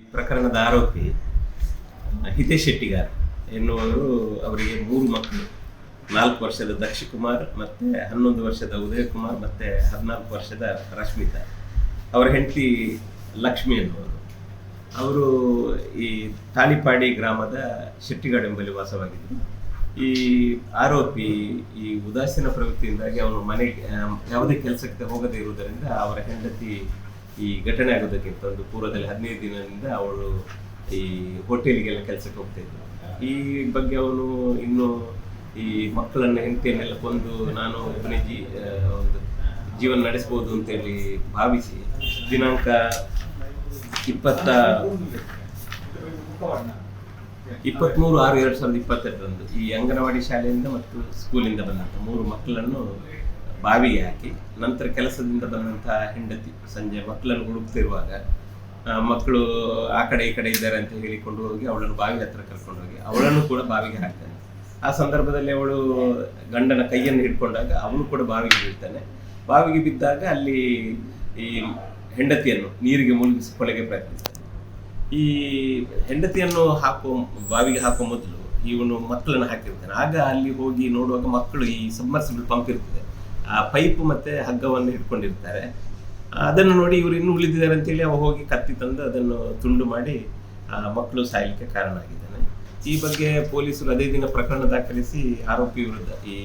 ಈ ಪ್ರಕರಣದ ಆರೋಪಿ ಹಿತೇಶ್ ಶೆಟ್ಟಿಗಾರ್ ಎನ್ನುವರು ಅವರಿಗೆ 3 ಮಕ್ಕಳು, 4 ವರ್ಷದ ದಕ್ಷಿಕುಮಾರ್ ಮತ್ತೆ 11 ವರ್ಷದ ಉದಯಕುಮಾರ್ ಮತ್ತೆ 14 ವರ್ಷದ ರಶ್ಮಿತಾ. ಅವರ ಹೆಂಡತಿ ಲಕ್ಷ್ಮಿ ಎನ್ನುವರು. ಅವರು ಈ ತಾಳಿಪಾಡಿ ಗ್ರಾಮದ ಶೆಟ್ಟಿಗಾಡ್ ಎಂಬಲ್ಲಿ ವಾಸವಾಗಿದ್ದರು. ಈ ಆರೋಪಿ ಈ ಉದಾಸೀನ ಪ್ರವೃತ್ತಿಯಿಂದಾಗಿ ಅವನು ಮನೆಗೆ ಯಾವುದೇ ಕೆಲಸಕ್ಕೆ ಹೋಗದೇ ಇರುವುದರಿಂದ ಅವರ ಹೆಂಡತಿ ಈ ಘಟನೆ ಆಗೋದಕ್ಕಿಂತ ಒಂದು ಪೂರ್ವದಲ್ಲಿ 15 ದಿನದಿಂದ ಅವಳು ಈ ಹೋಟೆಲ್ಗೆಲ್ಲ ಕೆಲಸಕ್ಕೆ ಹೋಗ್ತಾ ಇದ್ದರು. ಈ ಬಗ್ಗೆ ಅವನು ಇನ್ನು ಈ ಮಕ್ಕಳನ್ನು ಹೆಂಡತಿಯನ್ನೆಲ್ಲ ಕೊಂದು ನಾನು ಒಬ್ಬನೇ ಒಂದು ಜೀವನ ನಡೆಸ್ಬೋದು ಅಂತೇಳಿ ಭಾವಿಸಿ ದಿನಾಂಕ 23/6/2022 ಈ ಅಂಗನವಾಡಿ ಶಾಲೆಯಿಂದ ಮತ್ತು ಸ್ಕೂಲಿಂದ ಬಂದಂಥ 3 ಮಕ್ಕಳನ್ನು ಬಾವಿಗೆ ಹಾಕಿ, ನಂತರ ಕೆಲಸದಿಂದ ಬಂದಂತಹ ಹೆಂಡತಿ ಸಂಜೆ ಮಕ್ಕಳನ್ನು ಹುಡುಕ್ತಿರುವಾಗ ಮಕ್ಕಳು ಆ ಕಡೆ ಈ ಕಡೆ ಇದ್ದಾರೆ ಅಂತ ಹೇಳಿಕೊಂಡು ಹೋಗಿ ಅವಳನ್ನು ಬಾವಿ ಹತ್ರ ಕರ್ಕೊಂಡು ಹೋಗಿ ಅವಳನ್ನು ಕೂಡ ಬಾವಿಗೆ ಹಾಕ್ತಾನೆ. ಆ ಸಂದರ್ಭದಲ್ಲಿ ಅವಳು ಗಂಡನ ಕೈಯನ್ನು ಹಿಡ್ಕೊಂಡಾಗ ಅವನು ಕೂಡ ಬಾವಿಗೆ ಬೀಳ್ತಾನೆ. ಬಾವಿಗೆ ಬಿದ್ದಾಗ ಅಲ್ಲಿ ಈ ಹೆಂಡತಿಯನ್ನು ನೀರಿಗೆ ಮುಳುಗಿಸಿ ಕೊಲೆಗೆ ಪ್ರಯತ್ನಿಸ್ತಾನೆ. ಈ ಹೆಂಡತಿಯನ್ನು ಬಾವಿಗೆ ಹಾಕೋ ಮೊದಲು ಇವನು ಮಕ್ಕಳನ್ನು ಹಾಕಿರ್ತಾನೆ. ಆಗ ಅಲ್ಲಿ ಹೋಗಿ ನೋಡುವಾಗ ಮಕ್ಕಳು ಈ ಸಬ್ಮರ್ಸಿಬಲ್ ಪಂಪ್ ಇರ್ತದೆ, ಆ ಪೈಪ್ ಮತ್ತೆ ಹಗ್ಗವನ್ನು ಹಿಡ್ಕೊಂಡಿರ್ತಾರೆ. ಅದನ್ನು ನೋಡಿ ಇವರು ಇನ್ನೂ ಉಳಿದಿದ್ದಾರೆ ಅಂತೇಳಿ ಅವ ಹೋಗಿ ಕತ್ತಿ ತಂದು ಅದನ್ನು ತುಂಡು ಮಾಡಿ ಮಕ್ಕಳು ಸಾಯಲಿಕ್ಕೆ ಕಾರಣ ಆಗಿದ್ದಾನೆ. ಈ ಬಗ್ಗೆ ಪೊಲೀಸರು ಅದೇ ದಿನ ಪ್ರಕರಣ ದಾಖಲಿಸಿ ಆರೋಪಿ ವಿರುದ್ಧ ಈ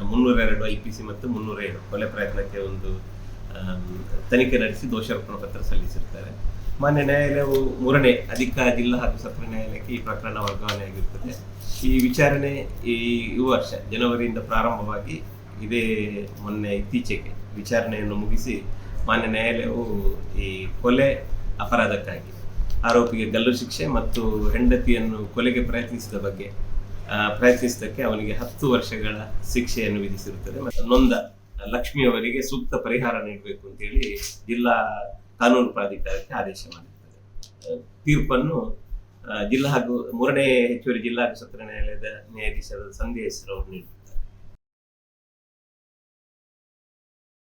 302 IPC ಮತ್ತು 307 ಕೊಲೆ ಪ್ರಯತ್ನಕ್ಕೆ ಒಂದು ತನಿಖೆ ನಡೆಸಿ ದೋಷಾರೋಪಣಾ ಪತ್ರ ಸಲ್ಲಿಸಿರ್ತಾರೆ. ಮಾನ್ಯ ನ್ಯಾಯಾಲಯವು 3ನೇ ಅಧಿಕ ಜಿಲ್ಲಾ ಹಾಗೂ ಸತ್ರ ನ್ಯಾಯಾಲಯಕ್ಕೆ ಈ ಪ್ರಕರಣ ವರ್ಗಾವಣೆಯಾಗಿರುತ್ತದೆ. ಈ ವಿಚಾರಣೆ ಈ ವರ್ಷ ಜನವರಿಯಿಂದ ಪ್ರಾರಂಭವಾಗಿ ಇದೇ ಮೊನ್ನೆ ಇತ್ತೀಚೆಗೆ ವಿಚಾರಣೆಯನ್ನು ಮುಗಿಸಿ ಮಾನ್ಯ ನ್ಯಾಯಾಲಯವು ಈ ಕೊಲೆ ಅಪರಾಧಕ್ಕಾಗಿ ಆರೋಪಿಗೆ ಗಲ್ಲು ಶಿಕ್ಷೆ ಮತ್ತು ಹೆಂಡತಿಯನ್ನು ಕೊಲೆಗೆ ಪ್ರಯತ್ನಿಸಿದ್ದಕ್ಕೆ ಅವನಿಗೆ 10 ವರ್ಷಗಳ ಶಿಕ್ಷೆಯನ್ನು ವಿಧಿಸಿರುತ್ತದೆ. ಮತ್ತು ನೊಂದ ಲಕ್ಷ್ಮಿಯವರಿಗೆ ಸೂಕ್ತ ಪರಿಹಾರ ನೀಡಬೇಕು ಅಂತೇಳಿ ಜಿಲ್ಲಾ ಕಾನೂನು ಪ್ರಾಧಿಕಾರಕ್ಕೆ ಆದೇಶ ಮಾಡಿರುತ್ತದೆ. ತೀರ್ಪನ್ನು ಜಿಲ್ಲಾ ಹಾಗೂ 3ನೇ ಹೆಚ್ಚುವರಿ ಜಿಲ್ಲಾ ಹಾಗೂ ಸತ್ರ ನ್ಯಾಯಾಲಯದ ನ್ಯಾಯಾಧೀಶರಾದ ಸಂಧ್ಯಾ ಹೆಸರು ಅವರು ನೀಡಿದ್ದಾರೆ.